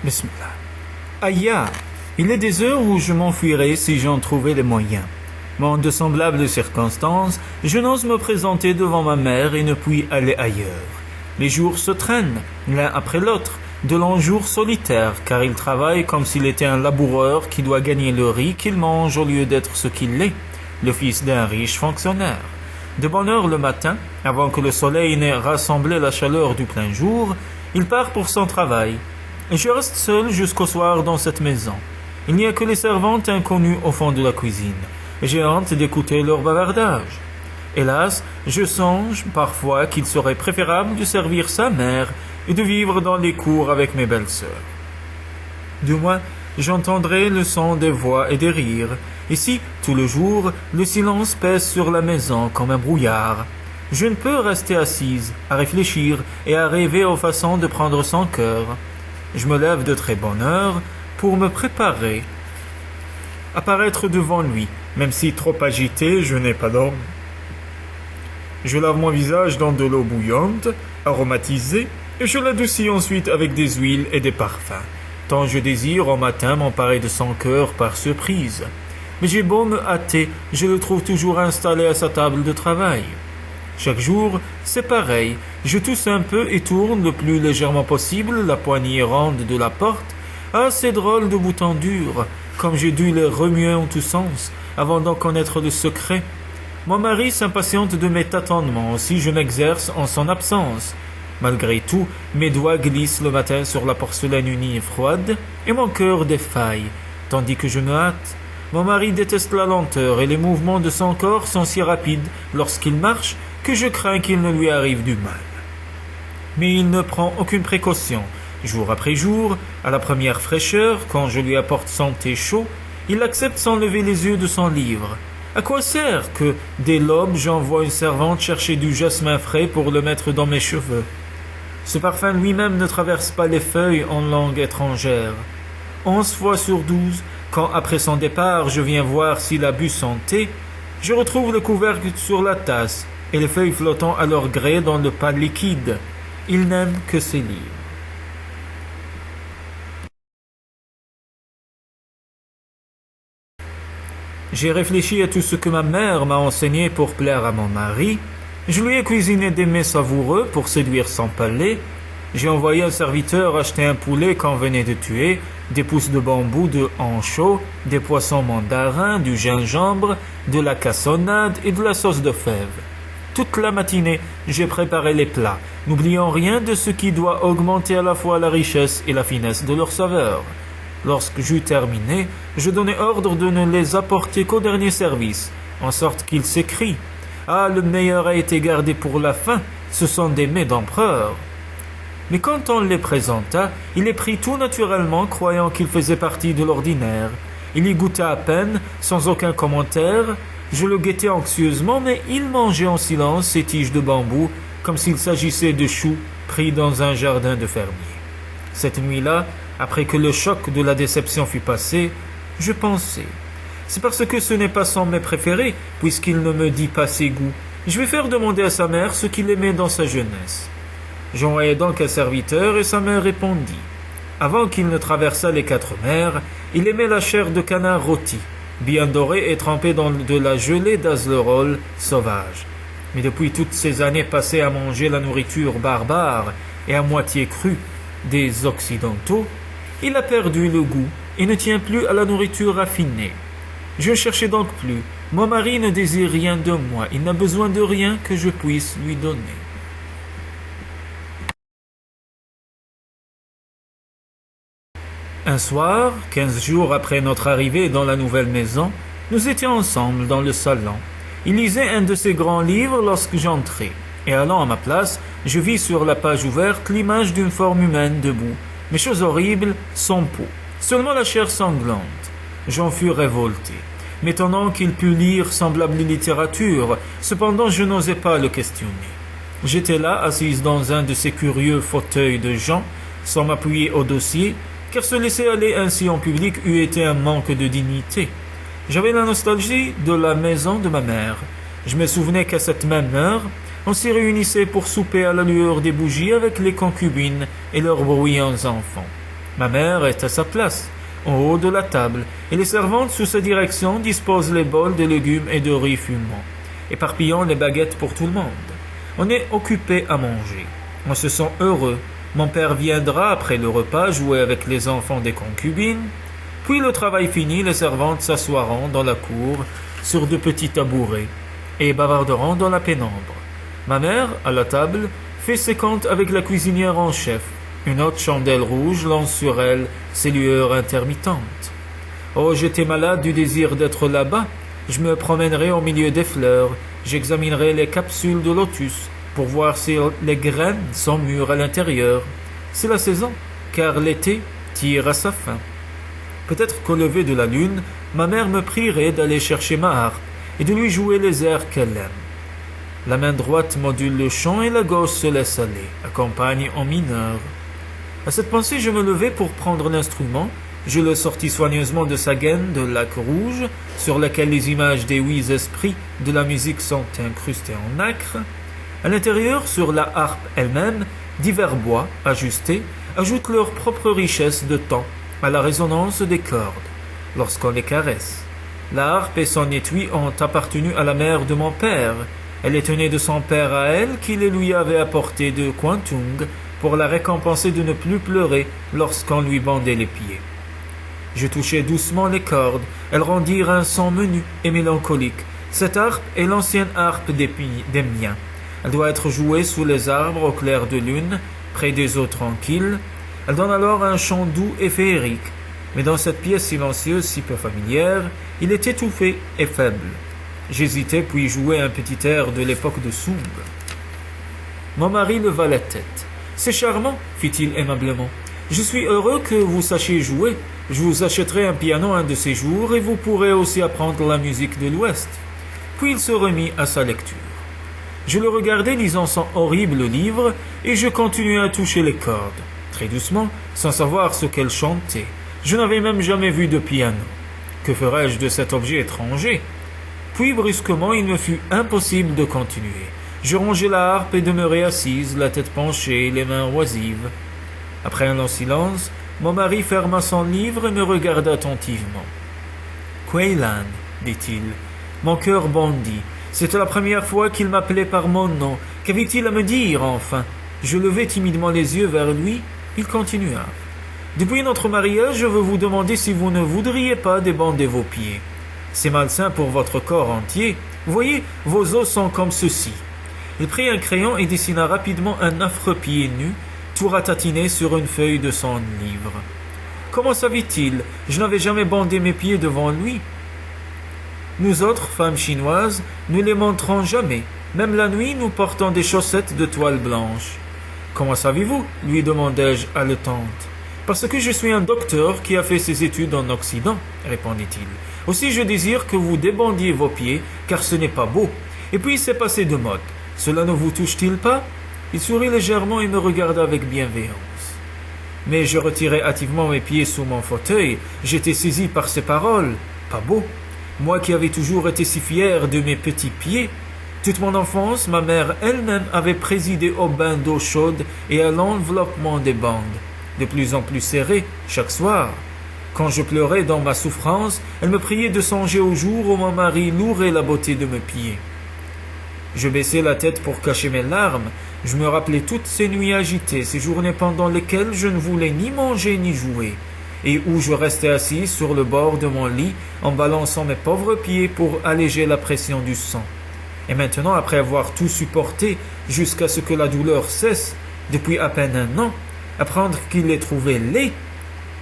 Bismillah. Aïe, il est des heures où je m'enfuirais si j'en trouvais les moyens. Mais en de semblables circonstances, je n'ose me présenter devant ma mère et ne puis aller ailleurs. Les jours se traînent, l'un après l'autre, de longs jours solitaires, car il travaille comme s'il était un laboureur qui doit gagner le riz qu'il mange au lieu d'être ce qu'il est, le fils d'un riche fonctionnaire. De bonne heure le matin, avant que le soleil n'ait rassemblé la chaleur du plein jour, il part pour son travail. Et je reste seul jusqu'au soir dans cette maison. Il n'y a que les servantes inconnues au fond de la cuisine, et j'ai hâte d'écouter leur bavardage. Hélas, je songe parfois qu'il serait préférable de servir sa mère et de vivre dans les cours avec mes belles-sœurs. Du moins, j'entendrai le son des voix et des rires. Ici, tout le jour, le silence pèse sur la maison comme un brouillard. Je ne peux rester assise, à réfléchir et à rêver aux façons de prendre son cœur. Je me lève de très bonne heure pour me préparer à paraître devant lui, même si trop agité, je n'ai pas dormi. Je lave mon visage dans de l'eau bouillante, aromatisée, et je l'adoucis ensuite avec des huiles et des parfums, tant je désire au matin m'emparer de son cœur par surprise. Mais j'ai beau me hâter, je le trouve toujours installé à sa table de travail. Chaque jour, c'est pareil, je tousse un peu et tourne le plus légèrement possible la poignée ronde de la porte. Ah, c'est drôle de boutons durs, comme j'ai dû les remuer en tous sens, avant d'en connaître le secret. Mon mari s'impatiente de mes tâtonnements si je m'exerce en son absence. Malgré tout, mes doigts glissent le matin sur la porcelaine unie et froide, et mon cœur défaille, tandis que je me hâte. Mon mari déteste la lenteur, et les mouvements de son corps sont si rapides lorsqu'il marche que je crains qu'il ne lui arrive du mal. Mais il ne prend aucune précaution. Jour après jour, à la première fraîcheur, quand je lui apporte son thé chaud, il accepte sans lever les yeux de son livre. À quoi sert que, dès l'aube, j'envoie une servante chercher du jasmin frais pour le mettre dans mes cheveux? Ce parfum lui-même ne traverse pas les feuilles en langue étrangère. 11 fois sur 12, quand après son départ je viens voir s'il a bu son thé, je retrouve le couvercle sur la tasse et les feuilles flottant à leur gré dans le pain liquide. Il n'aime que ses livres. J'ai réfléchi à tout ce que ma mère m'a enseigné pour plaire à mon mari. Je lui ai cuisiné des mets savoureux pour séduire son palais. J'ai envoyé un serviteur acheter un poulet qu'on venait de tuer, des pousses de bambou de anchois, des poissons mandarins, du gingembre, de la cassonade et de la sauce de fèves. Toute la matinée, j'ai préparé les plats, n'oubliant rien de ce qui doit augmenter à la fois la richesse et la finesse de leur saveur. Lorsque j'eus terminé, je donnai ordre de ne les apporter qu'au dernier service, en sorte qu'ils s'écrient « Ah, le meilleur a été gardé pour la fin, ce sont des mets d'empereur !» Mais quand on les présenta, il les prit tout naturellement, croyant qu'ils faisaient partie de l'ordinaire. Il y goûta à peine, sans aucun commentaire. Je le guettais anxieusement, mais il mangeait en silence ses tiges de bambou, comme s'il s'agissait de choux pris dans un jardin de fermier. Cette nuit-là, après que le choc de la déception fut passé, je pensais, c'est parce que ce n'est pas son mets préféré, puisqu'il ne me dit pas ses goûts. Je vais faire demander à sa mère ce qu'il aimait dans sa jeunesse. J'envoyai donc un serviteur et sa mère répondit. Avant qu'il ne traversât les 4 mers, il aimait la chair de canard rôti, bien dorée et trempée dans de la gelée d'azlerolles sauvage. Mais depuis toutes ces années passées à manger la nourriture barbare et à moitié crue des Occidentaux, il a perdu le goût et ne tient plus à la nourriture raffinée. Je ne cherchais donc plus. Mon mari ne désire rien de moi. Il n'a besoin de rien que je puisse lui donner. Un soir, 15 jours après notre arrivée dans la nouvelle maison, nous étions ensemble dans le salon. Il lisait un de ses grands livres lorsque j'entrai, et allant à ma place, je vis sur la page ouverte l'image d'une forme humaine debout, mais chose horrible, sans peau, seulement la chair sanglante. J'en fus révolté, m'étonnant qu'il pût lire semblable littérature, cependant je n'osais pas le questionner. J'étais là, assise dans un de ces curieux fauteuils de gens, sans m'appuyer au dossier, car se laisser aller ainsi en public eût été un manque de dignité. J'avais la nostalgie de la maison de ma mère. Je me souvenais qu'à cette même heure, on s'y réunissait pour souper à la lueur des bougies avec les concubines et leurs bruyants enfants. Ma mère est à sa place, en haut de la table, et les servantes sous sa direction disposent les bols de légumes et de riz fumant, éparpillant les baguettes pour tout le monde. On est occupé à manger. On se sent heureux. Mon père viendra après le repas jouer avec les enfants des concubines. Puis le travail fini, les servantes s'assoiront dans la cour sur de petits tabourets et bavarderont dans la pénombre. Ma mère, à la table, fait ses comptes avec la cuisinière en chef. Une autre chandelle rouge lance sur elle ses lueurs intermittentes. Oh, j'étais malade du désir d'être là-bas. Je me promènerai au milieu des fleurs. J'examinerai les capsules de lotus pour voir si les graines sont mûres à l'intérieur. C'est la saison, car l'été tire à sa fin. Peut-être qu'au lever de la lune, ma mère me prierait d'aller chercher ma harpe et de lui jouer les airs qu'elle aime. La main droite module le chant et la gauche se laisse aller, accompagne en mineur. À cette pensée, je me levai pour prendre l'instrument. Je le sortis soigneusement de sa gaine de lac rouge, sur laquelle les images des 8 esprits de la musique sont incrustées en nacre. À l'intérieur, sur la harpe elle-même, divers bois, ajustés, ajoutent leur propre richesse de temps à la résonance des cordes, lorsqu'on les caresse. La harpe et son étui ont appartenu à la mère de mon père. Elle les tenait de son père à elle, qui les lui avait apportés de Kwantung, pour la récompenser de ne plus pleurer lorsqu'on lui bandait les pieds. Je touchai doucement les cordes. Elles rendirent un son menu et mélancolique. Cette harpe est l'ancienne harpe des miens. Elle doit être jouée sous les arbres au clair de lune, près des eaux tranquilles. Elle donne alors un chant doux et féerique. Mais dans cette pièce silencieuse si peu familière, il est étouffé et faible. J'hésitais puis jouai un petit air de l'époque de Sung. Mon mari leva la tête. « C'est charmant, fit-il aimablement. Je suis heureux que vous sachiez jouer. Je vous achèterai un piano un de ces jours et vous pourrez aussi apprendre la musique de l'Ouest. » Puis il se remit à sa lecture. Je le regardais lisant son horrible livre et je continuais à toucher les cordes, très doucement, sans savoir ce qu'elle chantait. Je n'avais même jamais vu de piano. Que ferais-je de cet objet étranger? Puis brusquement, il me fut impossible de continuer. Je rangeai la harpe et demeurai assise, la tête penchée, les mains oisives. Après un long silence, mon mari ferma son livre et me regarda attentivement. « Quaylan, dit-il. Mon cœur bondit. C'était la première fois qu'il m'appelait par mon nom. Qu'avait-il à me dire, enfin? Je levai timidement les yeux vers lui. Il continua. « Depuis notre mariage, je veux vous demander si vous ne voudriez pas débander vos pieds. C'est malsain pour votre corps entier. Vous voyez, vos os sont comme ceci. » Il prit un crayon et dessina rapidement un affreux pied nu, tout ratatiné sur une feuille de son livre. Comment savait-il? Je n'avais jamais bandé mes pieds devant lui. Nous autres, femmes chinoises, nous les montrons jamais. Même la nuit, nous portons des chaussettes de toile blanche. Comment savez-vous? Lui demandai-je haletante. Parce que je suis un docteur qui a fait ses études en Occident, répondit-il. Aussi je désire que vous débandiez vos pieds, car ce n'est pas beau. Et puis c'est passé de mode. Cela ne vous touche-t-il pas? Il sourit légèrement et me regarda avec bienveillance. Mais je retirai hâtivement mes pieds sous mon fauteuil. J'étais saisi par ces paroles. Pas beau. Moi qui avais toujours été si fier de mes petits pieds. Toute mon enfance, ma mère elle-même avait présidé au bain d'eau chaude et à l'enveloppement des bandes, de plus en plus serrées, chaque soir. Quand je pleurais dans ma souffrance, elle me priait de songer au jour où mon mari louerait la beauté de mes pieds. Je baissai la tête pour cacher mes larmes. Je me rappelais toutes ces nuits agitées, ces journées pendant lesquelles je ne voulais ni manger ni jouer, et où je restais assis sur le bord de mon lit en balançant mes pauvres pieds pour alléger la pression du sang. Et maintenant, après avoir tout supporté jusqu'à ce que la douleur cesse, depuis à peine un an, apprendre qu'il les trouvait laids,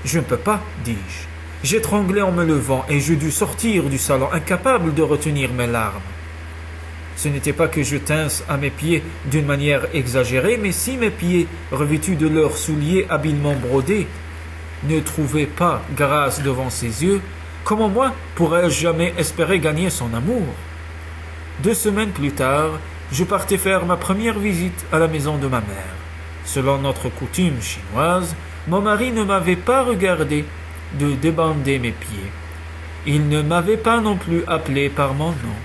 je ne peux pas, dis-je. J'étranglai en me levant et je dus sortir du salon, incapable de retenir mes larmes. Ce n'était pas que je tinsse à mes pieds d'une manière exagérée, mais si mes pieds, revêtus de leurs souliers habilement brodés, ne trouvaient pas grâce devant ses yeux, comment moi pourrais-je jamais espérer gagner son amour? 2 semaines plus tard, je partais faire ma première visite à la maison de ma mère. Selon notre coutume chinoise, mon mari ne m'avait pas regardé de débander mes pieds. Il ne m'avait pas non plus appelé par mon nom.